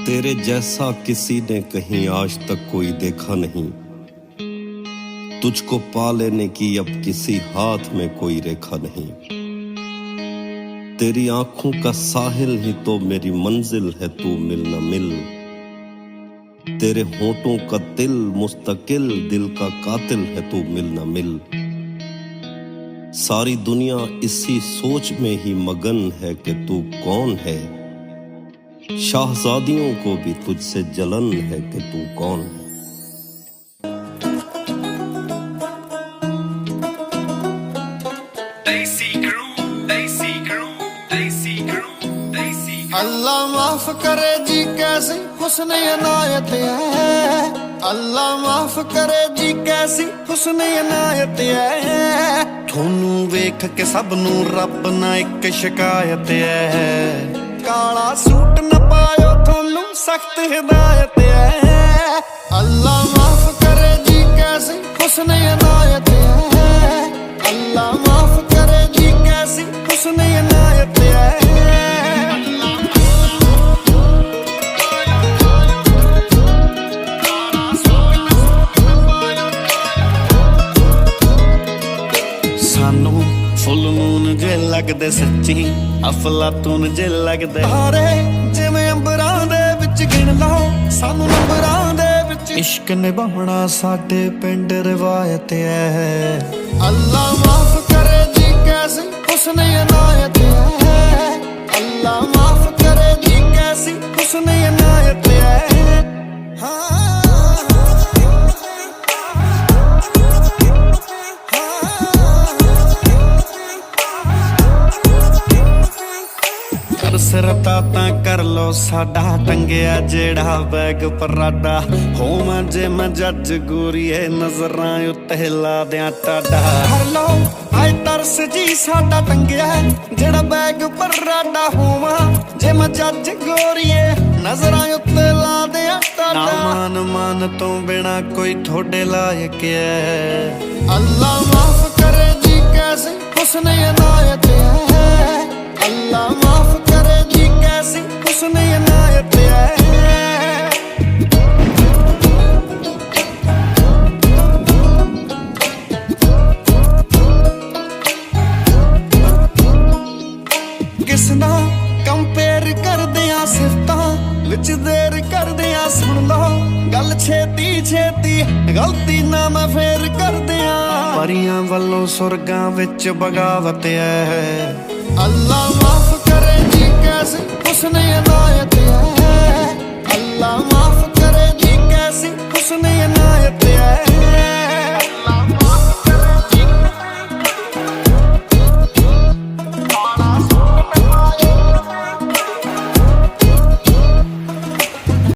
तेरे जैसा किसी ने कहीं आज तक कोई देखा नहीं। तुझको पा लेने की अब किसी हाथ में कोई रेखा नहीं। तेरी आंखों का साहिल ही तो मेरी मंजिल है, तू मिल न मिल। तेरे होठों का तिल मुस्तकिल दिल का कातिल है, तू मिल न मिल। सारी दुनिया इसी सोच में ही मगन है कि तू कौन है। शाहजादियों को भी तुझसे जलन है कि तू कौन है। अल्लाह माफ करे जी कैसी हुस्न इनायत है। अल्लाह माफ करे जी कैसी हुस्न इनायत है। थोनू वेख के सब नू रब ना एक शिकायत है। काला सूट न पायो थोनू सख्त हिदायत है। अल्लाह माफ करे जी कैसी हुस्न इनायत है। अल्लाह माफ करे जी कैसी हुस्न इनायत है। फुल मून जे लगदे सच्ची अफलातून जे लगदे तारे जिवें अंबरां दे विच गिण लो सानू नंबरां दे विच। इश्क निभाउणा साडे पिंड रिवायत है। अल्लाह माफ करे जी कैसी हुस्न इनायत है। अल्लाह माफ करे जी कैसी हुस्न इनायत है। हाँ सरता तां कर लो साडा टंगिया जेड़ा बैग पराडा। होवां जे मैं जज गोरीए नजरां उत्ते ला दियां टाडा। कर लो आए तरस जी साडा टंगिया जेड़ा बैग पराडा। होवां जे मैं जज गोरीए नजरां उत्ते ला दियां टाडा। मान मान तो बिना कोई थोड़े लायक है। अल्लाह माफ करे जी कैसी हुस्न इनायत है। अल्लाह माफ करे जी कैसी हुस्न इनायत है। किसना कंपेयर कर दिया सिफतां विच देर कर दिया। सुन लो गल छेती छेती गलती ना मैं फेर कर दिया। परियां वल्लों सुरगां विच बगावत है। अल्लाह माफ करे जी कैसी हुस्न इनायत है। अल्लाह माफ करे जी कैसी हुस्न इनायत